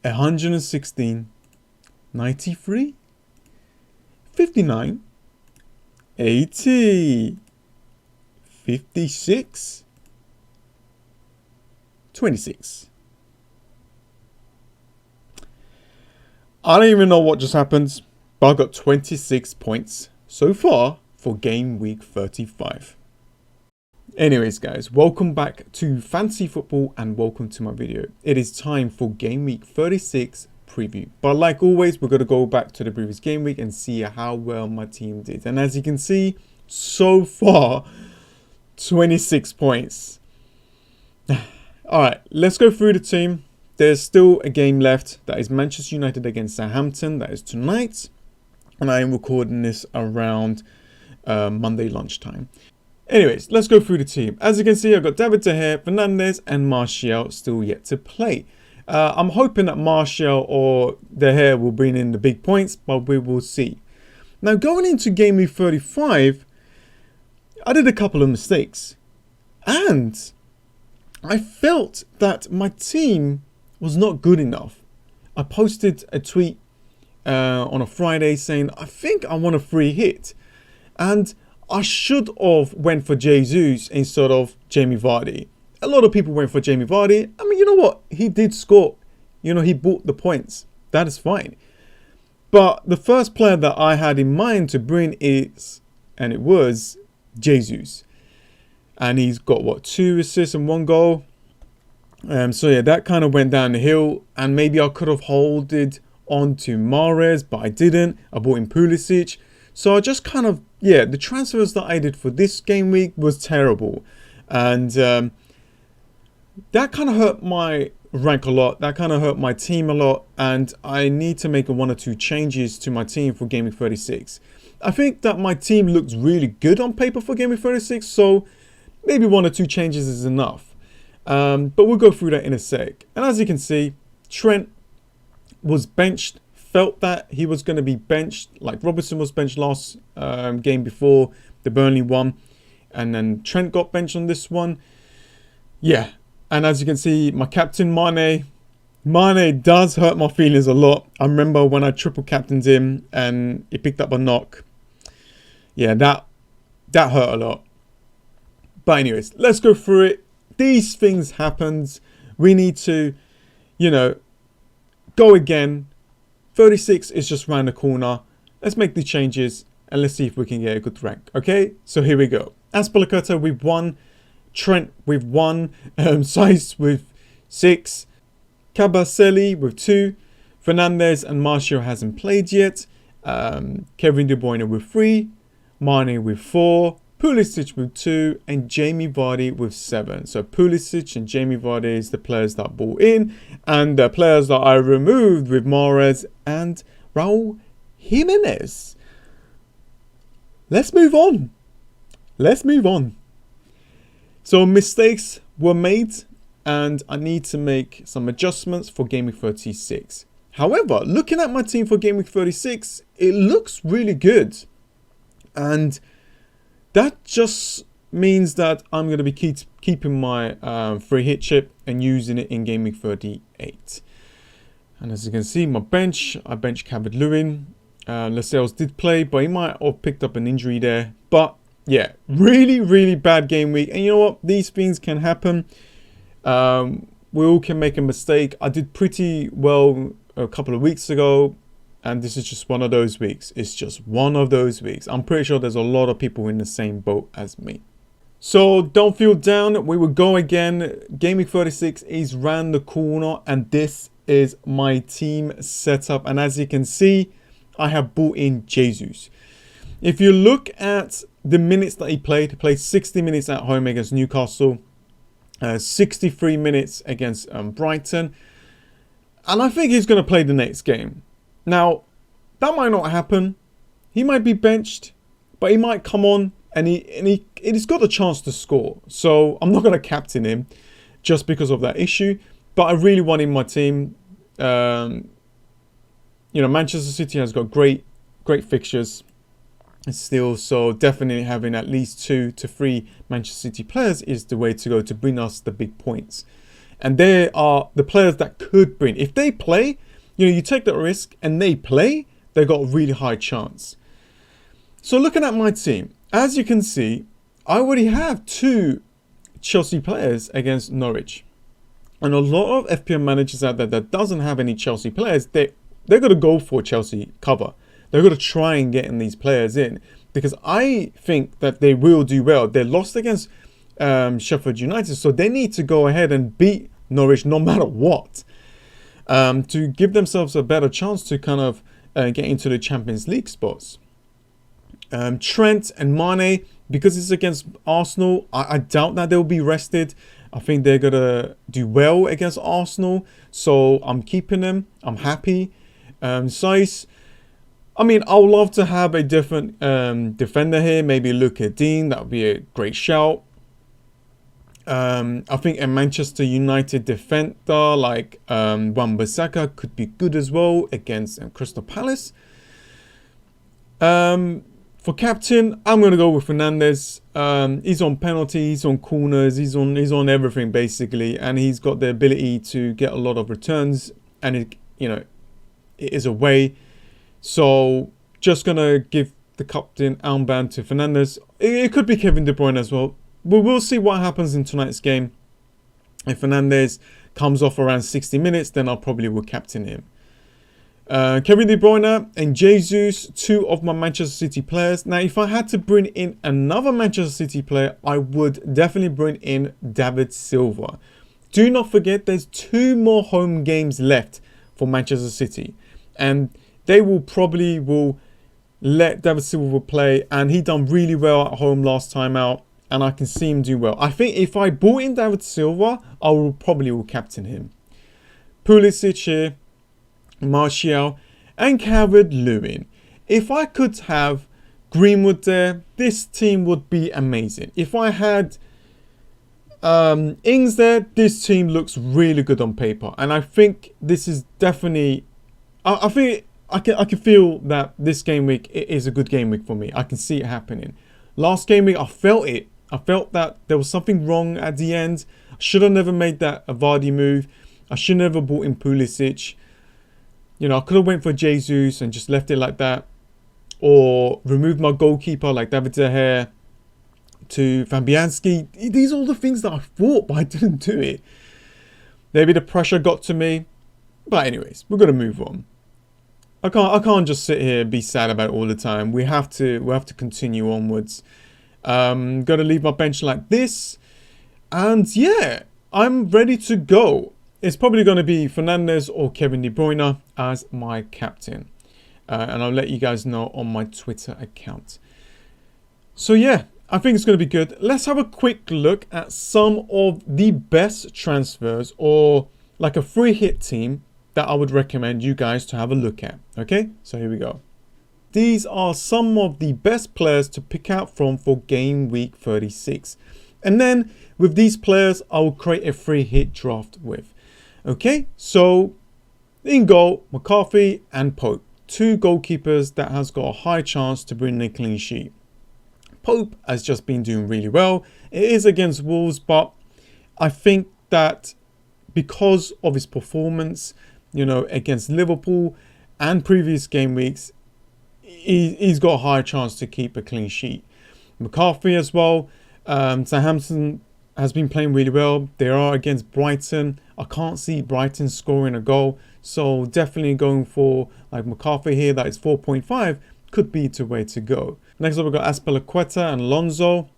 116, 93, 59, 80, 56, 26. I don't even know what just happened, but I got 26 points so far for game week 35. Anyways guys, welcome back to Fantasy Football and welcome to my video. It is time for game week 36 preview. But like always, we're going to go back to the previous game week and see how well my team did. And as you can see, so far, 26 points. Alright, let's go through the team. There's still a game left. That is Manchester United against Southampton. That is tonight. And I am recording this around Monday lunchtime. Anyways, let's go through the team. As you can see, I've got David De Gea, Fernandes and Martial still yet to play. I'm hoping that Martial or De Gea will bring in the big points, but we will see. Now, going into game week 35, I did a couple of mistakes. And I felt that my team was not good enough. I posted a tweet on a Friday saying, I think I want a free hit. And I should have went for Jesus instead of Jamie Vardy. A lot of people went for Jamie Vardy. I mean, you know what? He did score. You know, he bought the points. That is fine. But the first player that I had in mind to bring it was Jesus. And he's got, what, 2 assists and 1 goal. So yeah, that kind of went down the hill. And maybe I could have holded on to Mahrez, but I didn't. I bought in Pulisic. So I just kind of, yeah, the transfers that I did for this game week was terrible. And that kind of hurt my rank a lot. That kind of hurt my team a lot. And I need to make 1 or 2 changes to my team for game week 36. I think that my team looks really good on paper for game week 36. So maybe 1 or 2 changes is enough. But we'll go through that in a sec. And as you can see, Trent was benched. Felt that he was going to be benched, like Robertson was benched last game before the Burnley one, and then Trent got benched on this one. Yeah, and as you can see, my captain Mane does hurt my feelings a lot. I remember when I triple captained him and he picked up a knock. Yeah, that hurt a lot. But anyways, let's go through it. These things happened. We need to, you know, go again. 36 is just round the corner. Let's make the changes and let's see if we can get a good rank. Okay, so here we go. Azpilicueta with 1, Trent with 1, Saiz with 6, Kabasele with 2, Fernandes and Martial hasn't played yet, Kevin De Bruyne with 3, Mane with 4, Pulisic with 2 and Jamie Vardy with 7. So Pulisic and Jamie Vardy is the players that bought in, and the players that I removed with Mahrez and Raul Jimenez. Let's move on. So mistakes were made and I need to make some adjustments for game week 36. However, looking at my team for game week 36, it looks really good. And that just means that I'm going to be keeping my free hit chip and using it in game week 38. And as you can see, my bench, I benched Calvert-Lewin. Lascelles did play, but he might have picked up an injury there. But yeah, really bad game week. And you know what? These things can happen. We all can make a mistake. I did pretty well a couple of weeks ago. And this is just one of those weeks. It's just one of those weeks. I'm pretty sure there's a lot of people in the same boat as me. So don't feel down. We will go again. Game week 36 is round the corner. And this is my team setup. And as you can see, I have brought in Jesus. If you look at the minutes that he played 60 minutes at home against Newcastle. 63 minutes against Brighton. And I think he's going to play the next game. Now, that might not happen. He might be benched, but he might come on and he's got a chance to score. So I'm not going to captain him just because of that issue. But I really want him in my team. You know, Manchester City has got great fixtures still. So definitely having at least 2 to 3 Manchester City players is the way to go to bring us the big points. And they are the players that could bring. If they play, you take that risk and they play, they got a really high chance. So looking at my team, as you can see, I already have 2 Chelsea players against Norwich. And a lot of FPL managers out there that doesn't have any Chelsea players, they're going to go for Chelsea cover. They're going to try and get these players in because I think that they will do well. They lost against Sheffield United, so they need to go ahead and beat Norwich no matter what to give themselves a better chance to kind of get into the Champions League spots. Trent and Mane, because it's against Arsenal, I doubt that they'll be rested. I think they're going to do well against Arsenal. So I'm keeping them. I'm happy. Size, I mean, I would love to have a different defender here. Maybe Luca Dean. That would be a great shout. I think a Manchester United defender like Wan-Bissaka could be good as well against Crystal Palace. For captain, I'm going to go with Fernandez. He's on penalties, he's on corners, he's on everything basically, and he's got the ability to get a lot of returns, and it is away. So just going to give the captain armband to Fernandez. It could be Kevin De Bruyne as well. But we'll see what happens in tonight's game. If Fernandez comes off around 60 minutes, then I'll probably will captain him. Kevin De Bruyne and Jesus, 2 of my Manchester City players. Now, if I had to bring in another Manchester City player, I would definitely bring in David Silva. Do not forget, there's 2 more home games left for Manchester City, and they will let David Silva play, and he done really well at home last time out, and I can see him do well. I think if I brought in David Silva, I will probably captain him. Pulisic here, Martial, and Calvert-Lewin. If I could have Greenwood there, this team would be amazing. If I had Ings there, this team looks really good on paper, and I think this is definitely. I think I can feel that this game week is a good game week for me. I can see it happening. Last game week, I felt it. I felt that there was something wrong at the end. I should have never made that Vardy move. I should have never bought in Pulisic. I could have went for Jesus and just left it like that, or removed my goalkeeper like David De Gea to Fabianski. These are all the things that I thought, but I didn't do it. Maybe the pressure got to me, but anyways, we're gonna move on. I can't just sit here and be sad about it all the time. We have to continue onwards. Gotta leave my bench like this, and yeah, I'm ready to go. It's probably going to be Fernandez or Kevin De Bruyne as my captain. And I'll let you guys know on my Twitter account. So yeah, I think it's going to be good. Let's have a quick look at some of the best transfers, or like a free hit team that I would recommend you guys to have a look at. Okay, so here we go. These are some of the best players to pick out from for game week 36. And then with these players, I will create a free hit draft with. Okay, so in goal, McCarthy and Pope. 2 goalkeepers that has got a high chance to bring a clean sheet. Pope has just been doing really well. It is against Wolves, but I think that because of his performance, against Liverpool and previous game weeks, he's got a high chance to keep a clean sheet. McCarthy as well. Southampton has been playing really well. They are against Brighton. I can't see Brighton scoring a goal. So definitely going for like McCarthy here. That is 4.5. Could be the way to go. Next up, we've got Azpilicueta and Alonso.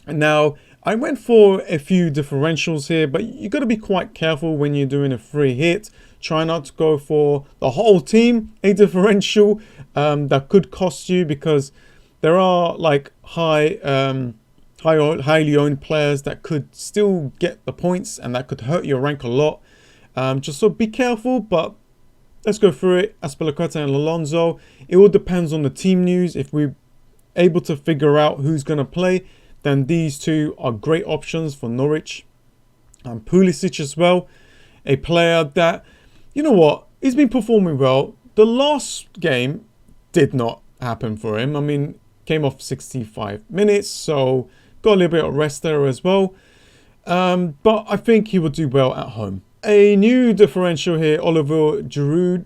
And now, I went for a few differentials here, but you got to be quite careful when you're doing a free hit. Try not to go for the whole team, a differential that could cost you, because there are like highly owned players that could still get the points, and that could hurt your rank a lot. Just so be careful, but let's go through it. Azpilicueta and Alonso. It all depends on the team news. If we're able to figure out who's going to play, then these 2 are great options for Norwich. Pulisic as well, a player that, he's been performing well. The last game did not happen for him. I mean, came off 65 minutes, so got a little bit of rest there as well. But I think he will do well at home. A new differential here, Oliver Giroud,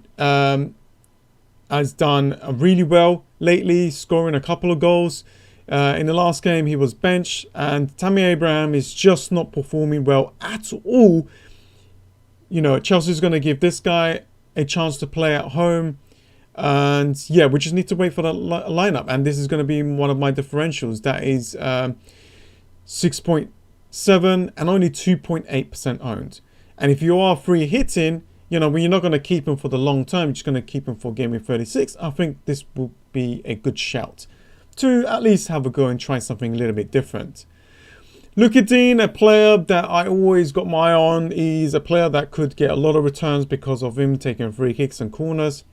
has done really well lately, scoring a couple of goals. In the last game, he was benched, and Tammy Abraham is just not performing well at all. You know, Chelsea's going to give this guy a chance to play at home. And yeah, we just need to wait for the lineup. And this is going to be one of my differentials. That is 6.7 and only 2.8% owned. And if you are free hitting, you know, when you're not going to keep him for the long term, you're just going to keep him for game week 36, I think this will be a good shout to at least have a go and try something a little bit different. Luka Dean, a player that I always got my eye on. He's a player that could get a lot of returns because of him taking free kicks and corners.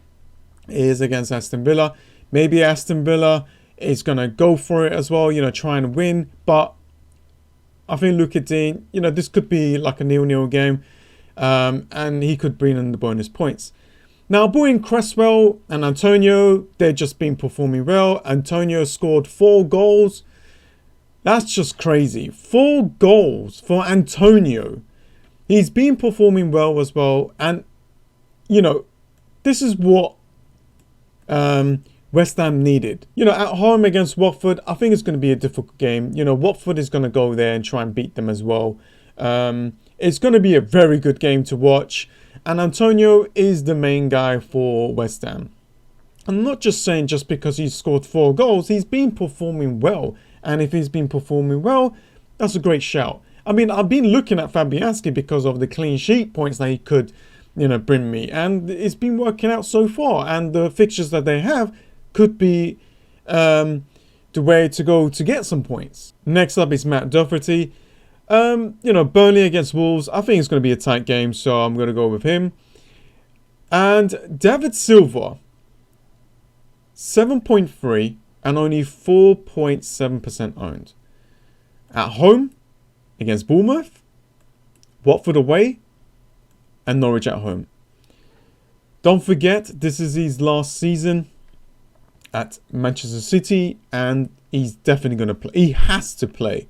He is against Aston Villa. Maybe Aston Villa is going to go for it as well, you know, try and win. But I think Luka Dean, you know, this could be like a 0-0 game. And he could bring in the bonus points. Now, Boyne Cresswell and Antonio, they've just been performing well. Antonio scored 4 goals. That's just crazy. 4 goals for Antonio. He's been performing well as well. And, you know, this is what West Ham needed. You know, at home against Watford, I think it's going to be a difficult game. You know, Watford is going to go there and try and beat them as well. It's going to be a very good game to watch. And Antonio is the main guy for West Ham. I'm not just saying just because he's scored 4 goals, he's been performing well. And if he's been performing well, that's a great shout. I mean, I've been looking at Fabianski because of the clean sheet points that he could, you know, bring me. And it's been working out so far. And the fixtures that they have could be the way to go to get some points. Next up is Matt Doherty. You know, Burnley against Wolves. I think it's going to be a tight game, so I'm going to go with him. And David Silva, 7.3 and only 4.7% owned. At home against Bournemouth, Watford away, and Norwich at home. Don't forget, this is his last season at Manchester City, and he's definitely going to play. He has to play.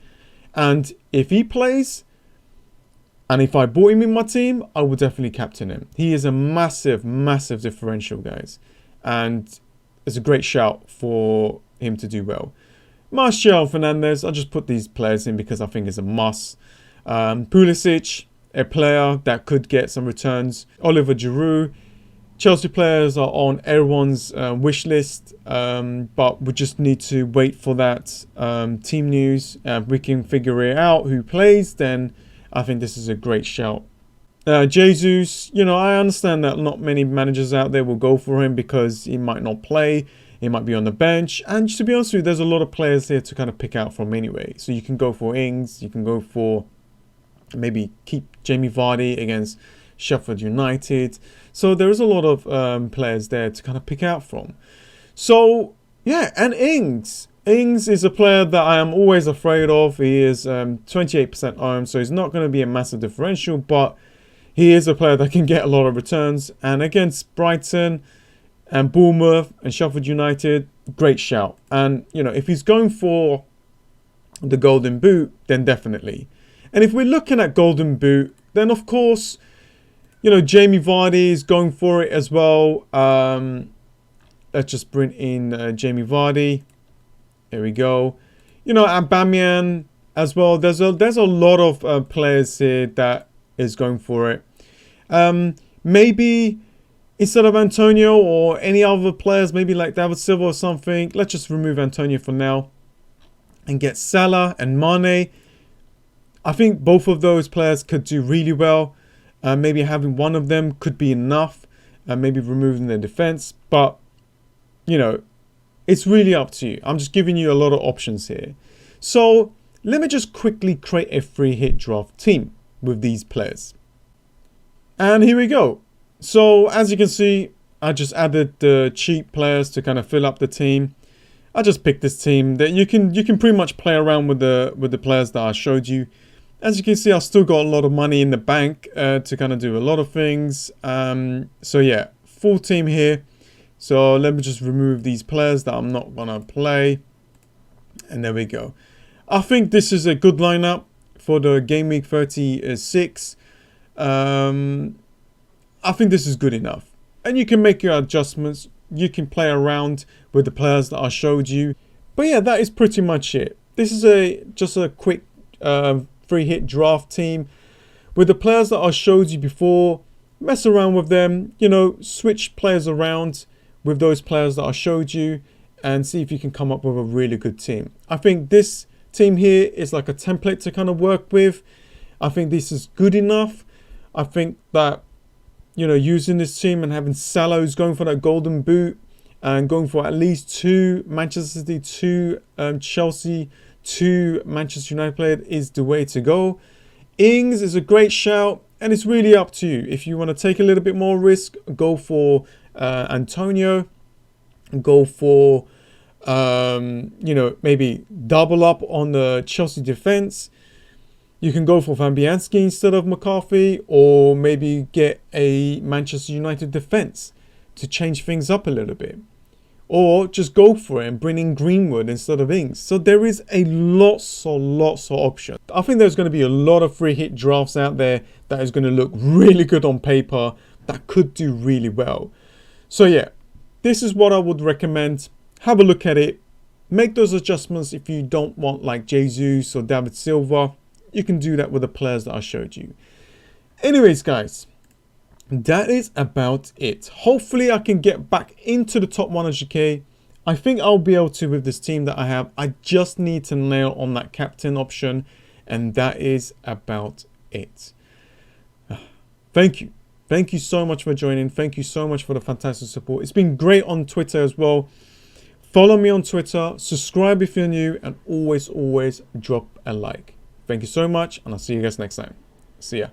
And if he plays, and if I bought him in my team, I will definitely captain him. He is a massive, massive differential, guys. And it's a great shout for him to do well. Martial, Fernandez, I just put these players in because I think it's a must. Pulisic, a player that could get some returns. Oliver Giroud. Chelsea players are on everyone's wish list, but we just need to wait for that team news. We can figure it out who plays, then I think this is a great shout. Jesus, you know, I understand that not many managers out there will go for him because he might not play, he might be on the bench, and to be honest with you, there's a lot of players here to kind of pick out from anyway. So you can go for Ings, you can go for maybe keep Jamie Vardy against Sheffield United. So there is a lot of players there to kind of pick out from. So yeah, and Ings is a player that I am always afraid of. He is 28% owned, so he's not going to be a massive differential, but he is a player that can get a lot of returns. And against Brighton and Bournemouth and Sheffield United, great shout. And you know, if he's going for the Golden Boot, then definitely. And if we're looking at Golden Boot, then of course, you know, Jamie Vardy is going for it as well. Let's just bring in Jamie Vardy. There we go. You know, Aubameyang as well. There's a lot of players here that is going for it. Maybe instead of Antonio or any other players, maybe like David Silva or something, let's just remove Antonio for now and get Salah and Mane. I think both of those players could do really well. Maybe having one of them could be enough. Maybe removing their defense. But, you know, it's really up to you. I'm just giving you a lot of options here. So, let me just quickly create a free hit draft team with these players. And here we go. So, as you can see, I just added the cheap players to kind of fill up the team. I just picked this team that you can pretty much play around with the players that I showed you. As you can see, I've still got a lot of money in the bank to kind of do a lot of things. So yeah, full team here. So let me just remove these players that I'm not going to play. And there we go. I think this is a good lineup for the Game Week 36. I think this is good enough. And you can make your adjustments. You can play around with the players that I showed you. But yeah, that is pretty much it. This is just a quick free hit draft team with the players that I showed you before. Mess around with them, you know, switch players around with those players that I showed you and see if you can come up with a really good team. I think this team here is like a template to kind of work with. I think this is good enough. I think that, you know, using this team and having Salah's going for that golden boot and going for at least 2 Manchester City, 2 Chelsea, 2 Manchester United players is the way to go. Ings is a great shout, and it's really up to you. If you want to take a little bit more risk, go for Antonio, go for, you know, maybe double up on the Chelsea defense. You can go for Fabianski instead of McCarthy, or maybe get a Manchester United defense to change things up a little bit. Or just go for it and bring in Greenwood instead of Ings. So there is lots of options. I think there's going to be a lot of free hit drafts out there that is going to look really good on paper, that could do really well. So yeah, this is what I would recommend. Have a look at it. Make those adjustments if you don't want like Jesus or David Silva. You can do that with the players that I showed you. Anyways, guys, that is about it. Hopefully I can get back into the top 100k. I think I'll be able to with this team that I have. I just need to nail on that captain option, and that is about it. Thank you so much for joining. Thank you so much for the fantastic support. It's been great on Twitter as well. Follow me on Twitter, subscribe if you're new, and always drop a like. Thank you so much, and I'll see you guys next time. See ya.